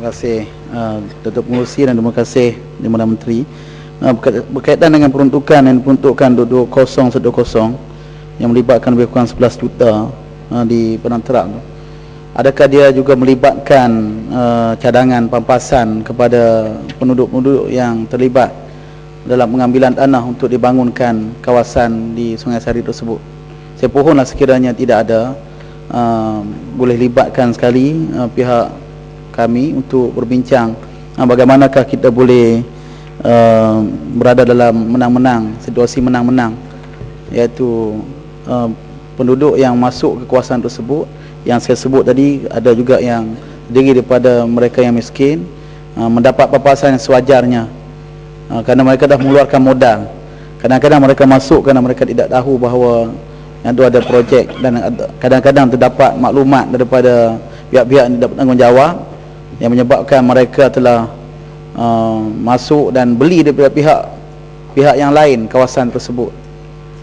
Terima kasih Datuk Pengerusi dan terima kasih Dimana Menteri. Berkaitan dengan peruntukan yang diperuntukkan 22010 yang melibatkan lebih kurang 11 juta di Padang Terap tu, adakah dia juga melibatkan cadangan pampasan kepada penduduk-penduduk yang terlibat dalam pengambilan tanah untuk dibangunkan kawasan di Sungai Sari tersebut? Saya pohonlah sekiranya tidak ada, boleh libatkan sekali pihak kami untuk berbincang bagaimanakah kita boleh berada dalam menang-menang, situasi menang-menang, iaitu penduduk yang masuk ke kawasan tersebut yang saya sebut tadi, ada juga yang terdiri daripada mereka yang miskin, mendapat papasan yang sewajarnya, kerana mereka dah mengeluarkan modal. Kadang-kadang mereka masuk kerana mereka tidak tahu bahawa yang itu ada projek, dan kadang-kadang terdapat maklumat daripada pihak-pihak yang tidak bertanggungjawab yang menyebabkan mereka telah masuk dan beli daripada pihak yang lain kawasan tersebut.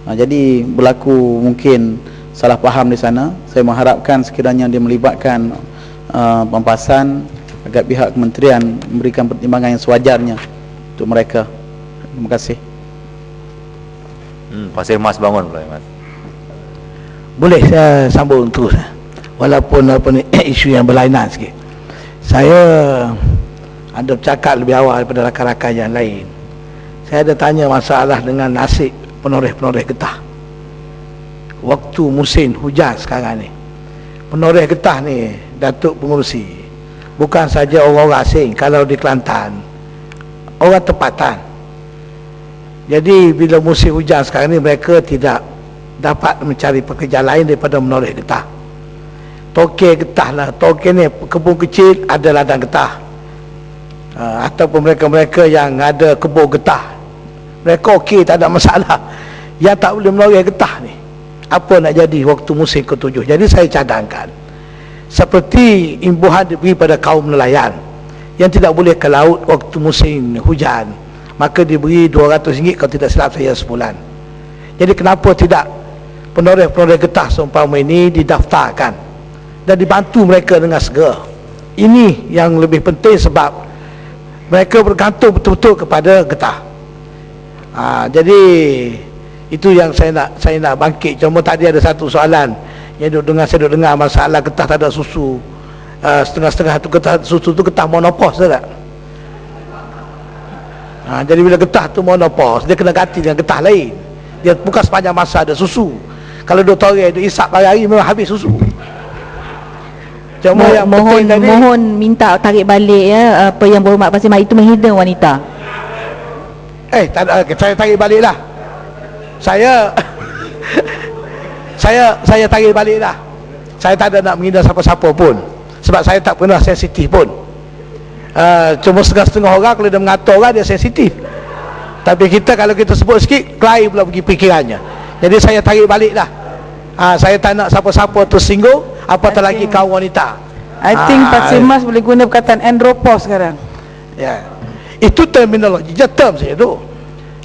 Jadi berlaku mungkin salah faham di sana. Saya mengharapkan sekiranya dia melibatkan pampasan agar pihak kementerian memberikan pertimbangan yang sewajarnya untuk mereka. Terima kasih. Pasir Mas bangun pula, Mas. Boleh saya sambung terus, walaupun apa ni isu yang berlainan sikit. Saya ada bercakap lebih awal daripada rakan-rakan yang lain. Saya ada tanya masalah dengan nasib penoreh-penoreh getah waktu musim hujan sekarang ni. Penoreh getah ni, Datuk Pengerusi, bukan saja orang-orang asing. Kalau di Kelantan, orang tempatan. Jadi bila musim hujan sekarang ni, mereka tidak dapat mencari pekerjaan lain daripada menoreh getah. Tokek getah lah, tokek ni kebun kecil, ada ladang getah. Ataupun mereka-mereka yang ada kebun getah, mereka okey, tak ada masalah. Yang tak boleh menoreh getah ni, apa nak jadi waktu musim ke-7? Jadi saya cadangkan, seperti imbuhan diberi pada kaum nelayan yang tidak boleh ke laut waktu musim hujan, maka diberi RM200 kalau tidak silap saya sebulan. Jadi kenapa tidak penoreh-penoreh getah seumpama ini didaftarkan dan dibantu mereka dengan segera? Ini yang lebih penting, sebab mereka bergantung betul-betul kepada getah. Jadi itu yang saya nak bangkit. Cuma tadi ada satu soalan yang saya duduk dengar masalah getah tak ada susu. Setengah-setengah tu getah susu tu getah monopos, tak? Jadi bila getah tu monopos, dia kena ganti dengan getah lain. Dia bukan sepanjang masa ada susu. Kalau dia toreh, dia isap hari-hari, memang habis susu. Cuma yang mohon minta tarik balik ya, apa yang berhormat Pasir Mas itu menghina wanita. Tak ada, saya tarik balik lah. Saya tarik balik lah. Saya tak ada nak menghina siapa-siapa pun, sebab saya tak pernah sensitif pun. Cuma setengah-setengah orang kalau dia mengatur orang, dia sensitif. Tapi kita, kalau kita sebut sikit, kelai pula pergi fikirannya. Jadi saya tarik balik lah. Saya tak nak siapa-siapa tersinggung, apatah lagi kaum wanita. I think Pasir Mas boleh guna perkataan andropos sekarang. Ya, itu terminologi je, term saja tu.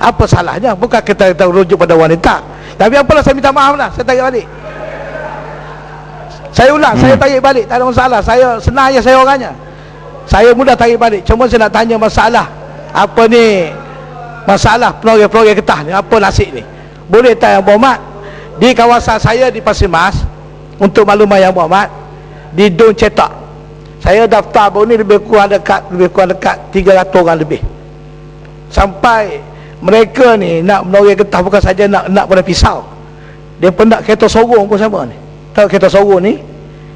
Apa salahnya? Bukan kita rujuk pada wanita. Tapi apalah, saya minta maaf lah, saya tarik balik. Saya ulang, saya tarik balik, tak ada masalah. Saya senang je, saya orangnya. Saya mudah tarik balik. Cuma saya nak tanya masalah apa ni, masalah penoreh-penoreh getah ni, apa nasib ni? Boleh tak Yang Berhormat, di kawasan saya di Pasir Mas, untuk makluman Yang Berhormat, di Dun Cetak, saya daftar baru ni lebih kurang dekat 300 orang lebih. Sampai mereka ni nak menoreh getah, bukan saja nak pada pisau, dia pun nak kereta sorong pun sama ni. Tahu kereta sorong ni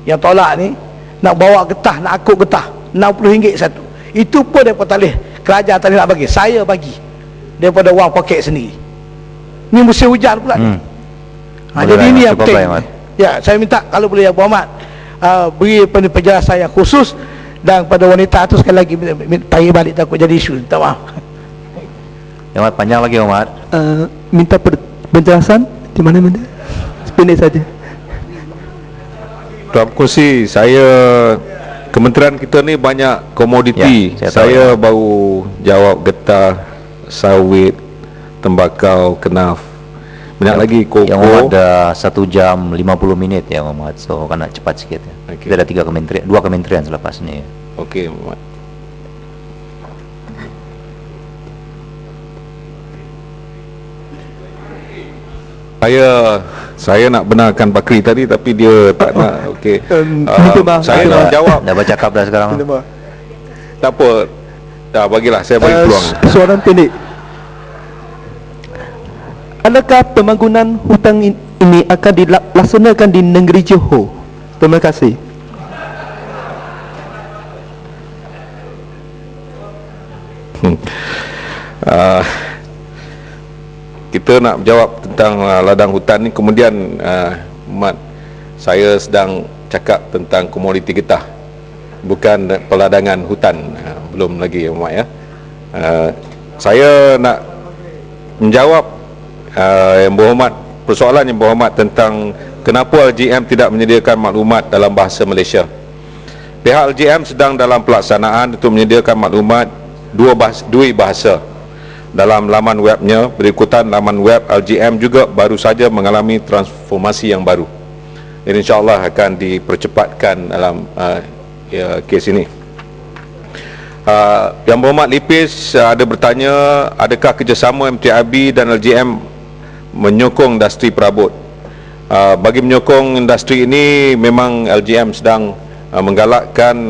yang tolak ni, nak bawa getah, nak akut getah, RM60 satu. Itu pun dia pun talih, kerajaan tak nak bagi, saya bagi daripada wang poket sendiri. Ni musim hujan pula ni. Jadi ini yang penting. Ya, saya minta kalau boleh Yang Berhormat beri penjelasan yang khusus, dan pada wanita tu sekali lagi tarik balik, takut jadi isu. Minta maaf. Yang Mat, panjang lagi Yang Mat. Minta penjelasan di mana-mana, sependek saja. Tuan Pengerusi, kementerian kita ni banyak komoditi. Ya, saya baru jawab getah, sawit, tembakau, kenaf. Banyak lagi koko. Yang Muhammad dah 1 jam 50 minit Yang Muhammad, so kan nak cepat sikit ya. Kita ada 2 kementerian selepas ni. Okey Muhammad. Saya nak benarkan Bakri tadi tapi dia tak nak. Okey. Minta maaf. Saya nak jawab. Dah bercakap dah sekarang. Minta maaf. Tak apa. Dah bagilah saya bagi peluang. Soalan pendek. Adakah pembangunan hutang ini akan dilaksanakan di negeri Johor? Terima kasih. Kita nak jawab tentang ladang hutan ni. Kemudian Mat, saya sedang cakap tentang komoditi getah, bukan peladangan hutan. Belum lagi ya Mat ya. Saya nak menjawab Yang Berhormat, persoalan Yang Berhormat tentang kenapa LGM tidak menyediakan maklumat dalam bahasa Malaysia. Pihak LGM sedang dalam pelaksanaan untuk menyediakan maklumat dua bahasa dalam laman webnya. Berikutan laman web LGM juga baru saja mengalami transformasi yang baru, dan insyaAllah akan dipercepatkan dalam kes ini. Yang Berhormat Lipis ada bertanya, adakah kerjasama MTIB dan LGM menyokong industri perabot? Bagi menyokong industri ini, memang LGM sedang menggalakkan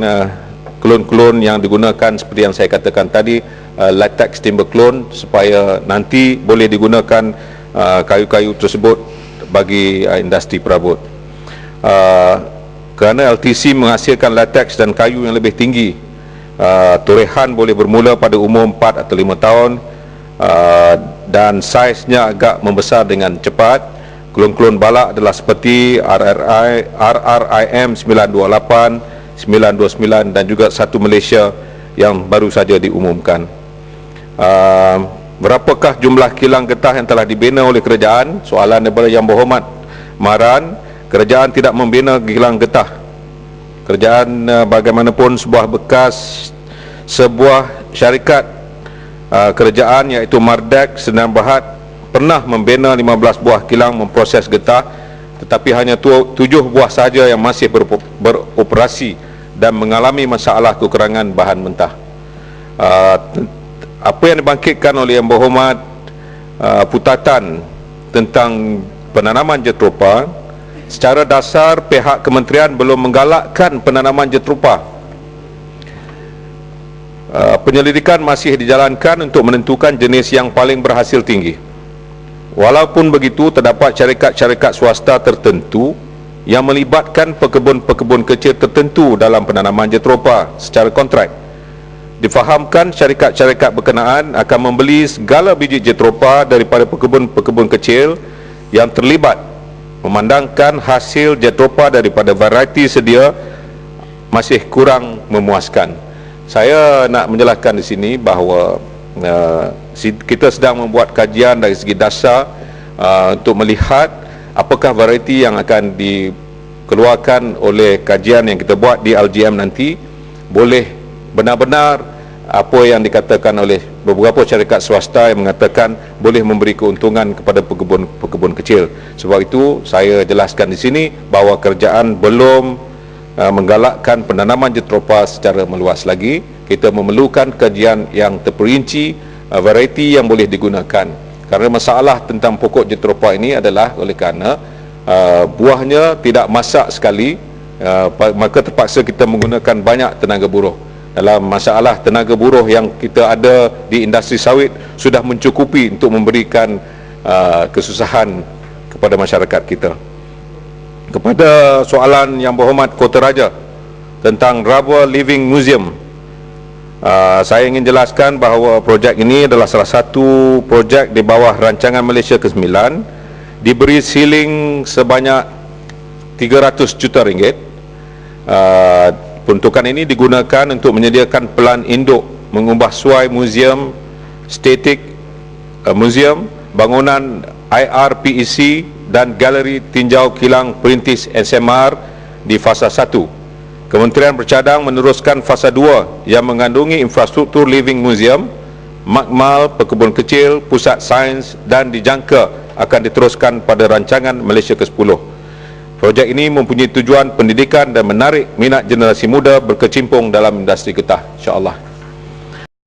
klon-klon yang digunakan seperti yang saya katakan tadi, latex timber clone, supaya nanti boleh digunakan kayu-kayu tersebut bagi industri perabot. Kerana LTC menghasilkan latex dan kayu yang lebih tinggi, torehan boleh bermula pada umur 4 atau 5 tahun, dan saiznya agak membesar dengan cepat. Klon-klon balak adalah seperti RRIM 928, 929 dan juga satu Malaysia yang baru saja diumumkan. Berapakah jumlah kilang getah yang telah dibina oleh kerajaan? Soalan daripada Yang Berhormat Maran. Kerajaan tidak membina kilang getah. Kerajaan bagaimanapun sebuah syarikat kerajaan iaitu Mardek Sdn Bhd pernah membina 15 buah kilang memproses getah, tetapi hanya 7 buah sahaja yang masih beroperasi dan mengalami masalah kekurangan bahan mentah. Apa yang dibangkitkan oleh Yang Berhormat Putatan tentang penanaman jetropa, secara dasar pihak kementerian belum menggalakkan penanaman jetropa. Penyelidikan masih dijalankan untuk menentukan jenis yang paling berhasil tinggi. Walaupun begitu, terdapat syarikat-syarikat swasta tertentu yang melibatkan pekebun-pekebun kecil tertentu dalam penanaman jetropa secara kontrak. Difahamkan syarikat-syarikat berkenaan akan membeli segala biji jetropa daripada pekebun-pekebun kecil yang terlibat, memandangkan hasil jetropa daripada varieti sedia masih kurang memuaskan. Saya nak menjelaskan di sini bahawa kita sedang membuat kajian dari segi dasar untuk melihat apakah varieti yang akan dikeluarkan oleh kajian yang kita buat di LGM nanti boleh benar-benar apa yang dikatakan oleh beberapa syarikat swasta yang mengatakan boleh memberi keuntungan kepada pekebun kecil. Sebab itu saya jelaskan di sini bahawa kerajaan belum menggalakkan penanaman jetropa secara meluas lagi. Kita memerlukan kajian yang terperinci varieti yang boleh digunakan, kerana masalah tentang pokok jetropa ini adalah oleh kerana buahnya tidak masak sekali, maka terpaksa kita menggunakan banyak tenaga buruh. Dalam masalah tenaga buruh yang kita ada di industri sawit sudah mencukupi untuk memberikan kesusahan kepada masyarakat kita. Kepada soalan Yang Berhormat Kota Raja tentang Rubber Living Museum, saya ingin jelaskan bahawa projek ini adalah salah satu projek di bawah rancangan Malaysia ke-9, diberi ceiling sebanyak 300 juta ringgit. Peruntukan ini digunakan untuk menyediakan pelan induk mengubah suai museum, statik museum, bangunan IRPEC dan galeri tinjau kilang perintis SMR di fasa 1. Kementerian bercadang meneruskan fasa 2 yang mengandungi infrastruktur living museum, makmal, pekebun kecil, pusat sains, dan dijangka akan diteruskan pada rancangan Malaysia ke-10. Projek ini mempunyai tujuan pendidikan dan menarik minat generasi muda berkecimpung dalam industri getah, insya-Allah.